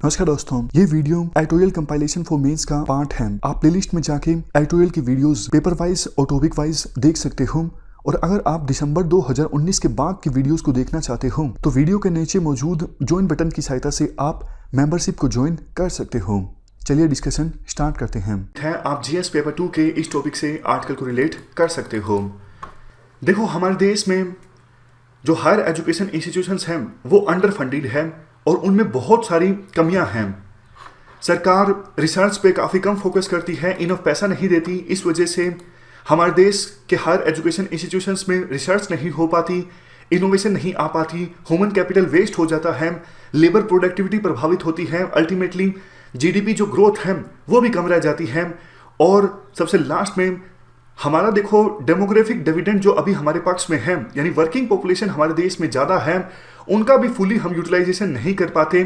नमस्कार दोस्तों, ये video editorial compilation for mains का पार्ट है। आप प्लेलिस्ट में जाके एडिटोरियल की वीडियोस पेपर वाइज और टॉपिक वाइज देख सकते हो। और अगर आप दिसंबर 2019 के बाद की वीडियोस को देखना चाहते हो तो वीडियो के नीचे मौजूद ज्वाइन बटन की सहायता से आप मेंबरशिप को ज्वाइन कर सकते हो। चलिए डिस्कशन स्टार्ट करते हैं। आप जीएस पेपर 2 के इस टॉपिक से आर्टिकल को रिलेट कर सकते हो। देखो, हमारे देश में जो हायर एजुकेशन इंस्टीट्यूशंस हैं वो अंडर फंडेड है और उनमें बहुत सारी कमियां हैं। सरकार रिसर्च पे काफ़ी कम फोकस करती है, इनफ पैसा नहीं देती। इस वजह से हमारे देश के हायर एजुकेशन इंस्टीट्यूशंस में रिसर्च नहीं हो पाती, इनोवेशन नहीं आ पाती, ह्यूमन कैपिटल वेस्ट हो जाता है, लेबर प्रोडक्टिविटी प्रभावित होती है, अल्टीमेटली जीडीपी जो ग्रोथ है वो भी कम रह जाती है। और सबसे लास्ट में हमारा देखो डेमोग्राफिक डिविडेंड जो अभी हमारे पक्ष में है, यानी वर्किंग पॉपुलेशन हमारे देश में ज़्यादा है, उनका भी फुली हम यूटिलाइजेशन नहीं कर पाते।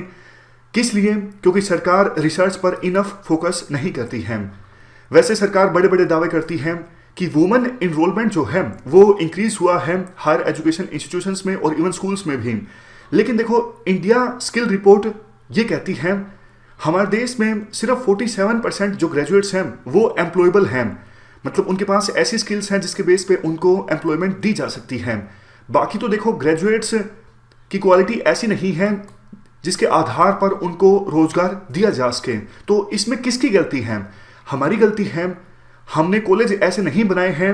किस लिए? क्योंकि सरकार रिसर्च पर इनफ फोकस नहीं करती है। वैसे सरकार बड़े बड़े दावे करती है कि वुमेन इनरोलमेंट जो है वो इंक्रीज हुआ है हायर एजुकेशन इंस्टीट्यूशंस में और इवन स्कूल्स में भी। लेकिन देखो, इंडिया स्किल रिपोर्ट ये कहती है हमारे देश में सिर्फ 47% जो ग्रेजुएट्स हैं वो एम्प्लॉयबल हैं, मतलब उनके पास ऐसी स्किल्स हैं जिसके बेस पे उनको एम्प्लॉयमेंट दी जा सकती है। बाकी तो देखो, ग्रेजुएट्स की क्वालिटी ऐसी नहीं है जिसके आधार पर उनको रोजगार दिया जा सके। तो इसमें किसकी गलती है? हमारी गलती है। हमने कॉलेज ऐसे नहीं बनाए हैं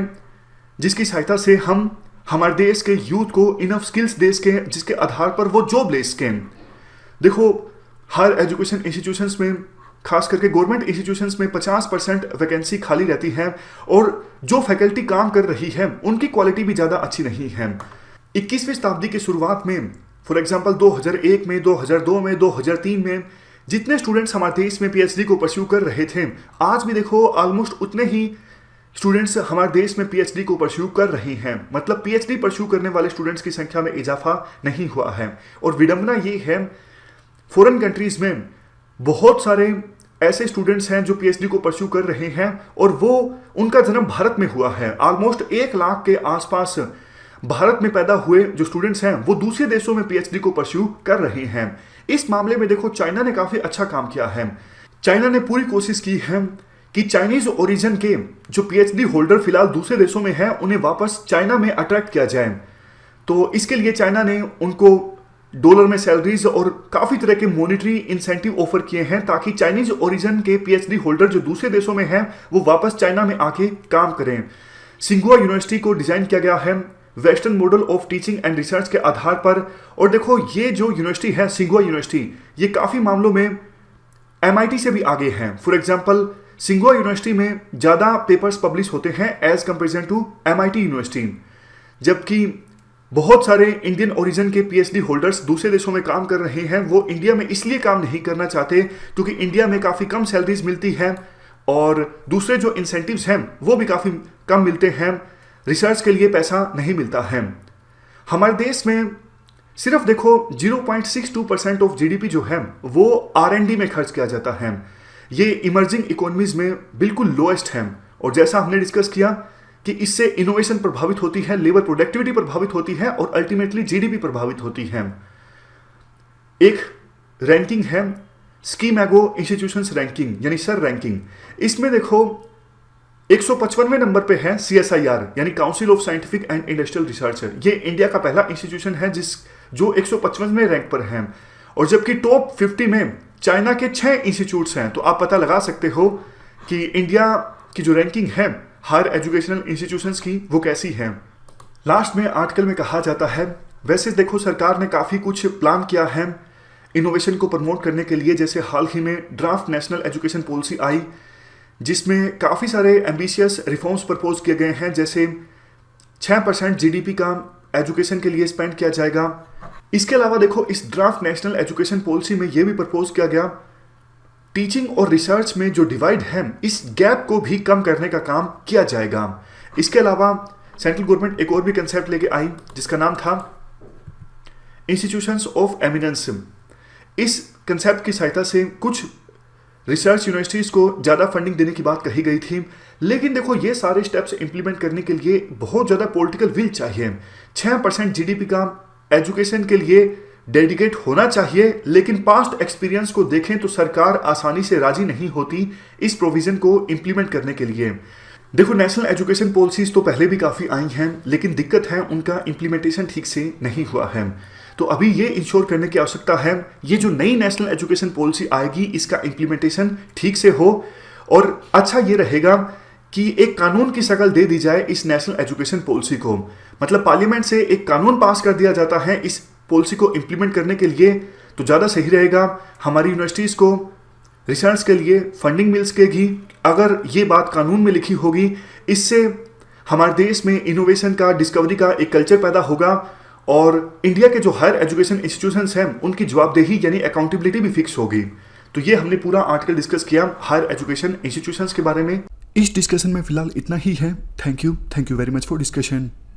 जिसकी सहायता से हम हमारे देश के यूथ को इनफ स्किल्स दे सकें जिसके आधार पर वो जॉब ले सकें। देखो, हायर एजुकेशन इंस्टीट्यूशंस में, खास करके गवर्नमेंट इंस्टीट्यूशंस में 50% वैकेंसी खाली रहती है और जो फैकल्टी काम कर रही है उनकी क्वालिटी भी ज़्यादा अच्छी नहीं है। 21वीं शताब्दी की शुरुआत में, फॉर एग्जांपल 2001 में, 2002 में, 2003 में जितने स्टूडेंट्स हमारे देश में पीएचडी को परस्यू कर रहे थे, आज भी देखो ऑलमोस्ट उतने ही स्टूडेंट्स हमारे देश में पीएचडी को परस्यू कर रहे हैं। मतलब पीएचडी परस्यू करने वाले स्टूडेंट्स की संख्या में इजाफा नहीं हुआ है। और विडंबना ये है, फॉरेन कंट्रीज में बहुत सारे ऐसे स्टूडेंट्स हैं जो पीएचडी को परस्यू कर रहे हैं और वो उनका जन्म भारत में हुआ है। ऑलमोस्ट 1 लाख के आसपास भारत में पैदा हुए जो स्टूडेंट्स हैं वो दूसरे देशों में पीएचडी को परस्यू कर रहे हैं। इस मामले में देखो, चाइना ने काफी अच्छा काम किया है। चाइना ने पूरी कोशिश की है कि चाइनीज ओरिजिन के जो पीएचडी होल्डर फिलहाल दूसरे देशों में हैं उन्हें वापस चाइना में अट्रैक्ट किया जाए। तो इसके लिए चाइना ने उनको डॉलर में सैलरीज और काफी तरह के मॉनिटरी इंसेंटिव ऑफर किए हैं ताकि चाइनीज ओरिजिन के पीएचडी होल्डर जो दूसरे देशों में हैं वो वापस चाइना में आके काम करें। सिंघुआ यूनिवर्सिटी को डिजाइन किया गया है western model of teaching and research के आधार पर। और देखो, ये जो यूनिवर्सिटी है सिंघुआ यूनिवर्सिटी, ये काफी मामलों में एमआईटी से भी आगे है। फॉर एग्जांपल, सिंघुआ यूनिवर्सिटी में ज्यादा पेपर्स पब्लिश होते हैं as comparison to MIT university. जबकि बहुत सारे इंडियन ओरिजिन के पीएचडी होल्डर्स दूसरे देशों में काम कर रहे हैं, वो इंडिया में इसलिए काम नहीं करना चाहते क्योंकि इंडिया में काफी कम सैलरीज मिलती है और दूसरे जो इंसेंटिव्स हैं वो भी काफी कम मिलते हैं। रिसर्च के लिए पैसा नहीं मिलता है। हमारे देश में सिर्फ देखो 0.62% ऑफ जीडीपी जो है वो आरएनडी में खर्च किया जाता है। ये इमर्जिंग इकोनॉमीज में बिल्कुल लोएस्ट है। और जैसा हमने डिस्कस किया कि इससे इनोवेशन प्रभावित होती है, लेबर प्रोडक्टिविटी प्रभावित होती है और अल्टीमेटली जीडीपी प्रभावित होती है। एक रैंकिंग है स्कीमैगो इंस्टीट्यूशंस रैंकिंग, यानी सर रैंकिंग। इसमें देखो 155वें नंबर पे है सीएसआईआर, यानी council of scientific and industrial research. ये इंडिया का पहला इंस्टीट्यूशन है जो 155वें रैंक पर है। और जबकि टॉप 50 में चाइना के 6 इंस्टीट्यूट्स हैं। तो आप पता लगा सकते हो कि इंडिया की जो रैंकिंग है हायर एजुकेशनल इंस्टीट्यूशंस की वो कैसी है। लास्ट में आर्टिकल में कहा जाता है, वैसे देखो सरकार ने काफ़ी कुछ प्लान किया है इनोवेशन को प्रमोट करने के लिए। जैसे हाल ही में ड्राफ्ट नेशनल एजुकेशन पॉलिसी आई जिसमें काफ़ी सारे एम्बिशियस रिफॉर्म्स प्रपोज किए गए हैं। जैसे 6% जीडीपी का एजुकेशन के लिए स्पेंड किया जाएगा। इसके अलावा देखो, इस ड्राफ्ट नेशनल एजुकेशन पॉलिसी में यह भी प्रपोज किया गया टीचिंग और रिसर्च में जो डिवाइड है इस गैप को भी कम करने का काम किया जाएगा। इसके अलावा सेंट्रल गवर्नमेंट एक और भी कंसेप्ट लेके आई जिसका नाम था इंस्टीट्यूशंस ऑफ एमिनेंस। इस कंसेप्ट की सहायता से कुछ रिसर्च यूनिवर्सिटीज को ज़्यादा फंडिंग देने की बात कही गई थी। लेकिन देखो, ये सारे स्टेप्स इंप्लीमेंट करने के लिए बहुत ज़्यादा पॉलिटिकल विल चाहिए। 6% जीडीपी का एजुकेशन के लिए डेडिकेट होना चाहिए, लेकिन पास्ट एक्सपीरियंस को देखें तो सरकार आसानी से राजी नहीं होती इस प्रोविजन को इंप्लीमेंट करने के लिए। देखो, नेशनल एजुकेशन पॉलिसीज तो पहले भी काफ़ी आई हैं, लेकिन दिक्कत है उनका इंप्लीमेंटेशन ठीक से नहीं हुआ है। तो अभी ये इंश्योर करने की आवश्यकता है ये जो नई नेशनल एजुकेशन पॉलिसी आएगी इसका इंप्लीमेंटेशन ठीक से हो। और अच्छा ये रहेगा कि एक कानून की शक्ल दे दी जाए इस नेशनल एजुकेशन पॉलिसी को, मतलब पार्लियामेंट से एक कानून पास कर दिया जाता है इस पॉलिसी को इंप्लीमेंट करने के लिए, तो ज़्यादा सही रहेगा। हमारी यूनिवर्सिटीज़ को रिसर्च के लिए फंडिंग मिल सकेगी अगर ये बात कानून में लिखी होगी। इससे हमारे देश में इनोवेशन का, डिस्कवरी का एक कल्चर पैदा होगा और इंडिया के जो हायर एजुकेशन इंस्टीट्यूशंस हैं उनकी जवाबदेही यानी अकाउंटेबिलिटी भी फिक्स होगी। तो ये हमने पूरा आर्टिकल डिस्कस किया हायर एजुकेशन इंस्टीट्यूशंस के बारे में। इस डिस्कशन में फिलहाल इतना ही है। Thank you very much for discussion.